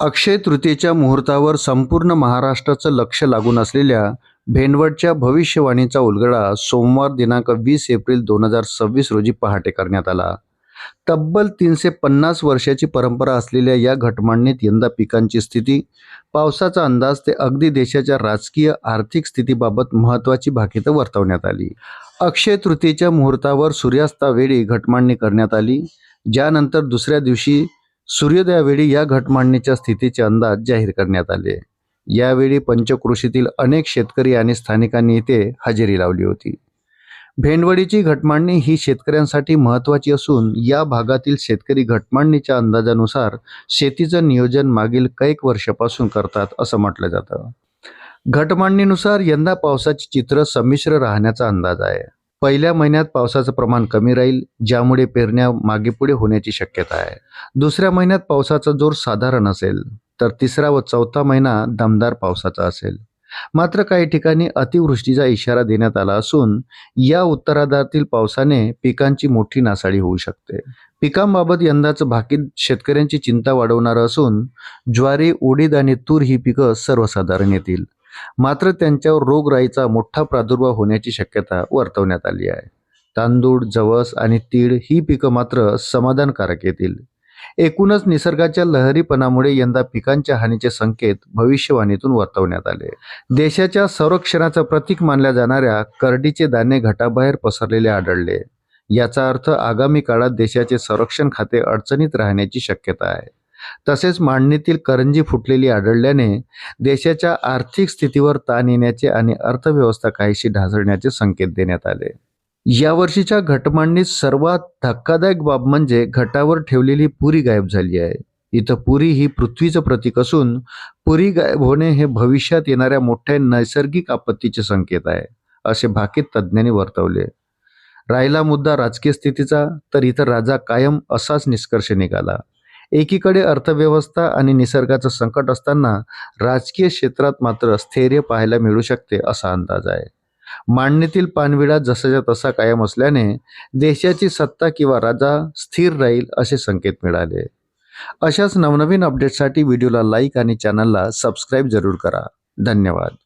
अक्षय तृतीयेच्या मुहूर्तावर संपूर्ण महाराष्ट्राचं लक्ष लागून असलेल्या भेंडवडच्या भविष्यवाणीचा उलगडा सोमवार दिनांक 20 एप्रिल 2026 रोजी पहाटे करण्यात आला. तब्बल 350 वर्षाची परंपरा असलेल्या या घटमांडणीत यंदा पिकांची स्थिती, पावसाचा अंदाज ते अगदी देशाच्या राजकीय आर्थिक स्थितीबाबत महत्त्वाची भाकितं वर्तवण्यात आली. अक्षय तृतीयेच्या मुहूर्तावर सूर्यास्तावेळी घटमांडणी करण्यात आली, ज्यानंतर दुसऱ्या दिवशी सूर्योदयावेळी या घटमांडणीच्या स्थितीचे अंदाज जाहीर करण्यात आले. यावेळी पंचक्रोशीतील अनेक शेतकरी आणि स्थानिकांनी इथे हजेरी लावली होती. भेंडवडीची घटमांडणी ही शेतकऱ्यांसाठी महत्त्वाची असून या भागातील शेतकरी घटमांडणीच्या अंदाजानुसार शेतीचं नियोजन मागील कैक वर्षापासून करतात असं म्हटलं जातं. घटमांडणीनुसार यंदा पावसाचे चित्र संमिश्र राहण्याचा अंदाज आहे. पहिल्या महिन्यात पावसाचं प्रमाण कमी राहील, ज्यामुळे पेरण्या मागेपुढे होण्याची शक्यता आहे. दुसऱ्या महिन्यात पावसाचा जोर साधारण असेल, तर तिसरा व चौथा महिना दमदार पावसाचा असेल. मात्र काही ठिकाणी अतिवृष्टीचा इशारा देण्यात आला असून या उत्तरार्धातील पावसाने पिकांची मोठी नासाडी होऊ शकते. पिकांबाबत यंदाचं भाकीत शेतकऱ्यांची चिंता वाढवणारं असून ज्वारी, उडीद आणि तूर ही पिकं सर्वसाधारण येतील. मात्र त्यांच्यावर रोगराईचा मोठा प्रादुर्भाव होण्याची शक्यता वर्तवण्यात आली आहे. तांदूळ, जवस आणि तीळ ही पिकं मात्र समाधानकारक येतील. एकूणच निसर्गाच्या लहरीपणामुळे यंदा पिकांच्या हानीचे संकेत भविष्यवाणीतून वर्तवण्यात आले. देशाच्या संरक्षणाचं प्रतीक मानल्या जाणाऱ्या करडीचे दाणे घटाबाहेर पसरलेले आढळले. याचा अर्थ आगामी काळात देशाचे संरक्षण खाते अडचणीत राहण्याची शक्यता आहे. तसेच मांडणीतील करंजी फुटलेली आढळल्याने देशाच्या आर्थिक स्थितीवर ताण येण्याचे आणि अर्थव्यवस्था काहीशी ढासळण्याचे संकेत देण्यात आले. यावर्षीच्या घटमांडणीत सर्वात धक्कादायक बाब म्हणजे घटावर ठेवलेली पुरी गायब झाली आहे. इथं पुरी ही पृथ्वीचं प्रतीक असून पुरी गायब होणे हे भविष्यात येणाऱ्या मोठ्या नैसर्गिक आपत्तीचे संकेत आहे, असे भाकीत तज्ज्ञांनी वर्तवले. राहिला मुद्दा राजकीय स्थितीचा, तर इथं राजा कायम असाच निष्कर्ष निघाला. एकीकडे अर्थव्यवस्था आणि निसर्गाचं संकट असताना राजकीय क्षेत्रात मात्र स्थैर्य पाहायला मिळू शकते असा अंदाज आहे. मांडणीतील पानविडा जसाच्या तसा कायम असल्याने देशाची सत्ता किंवा राजा स्थिर राहील असे संकेत मिळाले. अशाच नवनवीन अपडेट्ससाठी व्हिडिओला लाईक आणि चॅनलला सबस्क्राईब जरूर करा. धन्यवाद.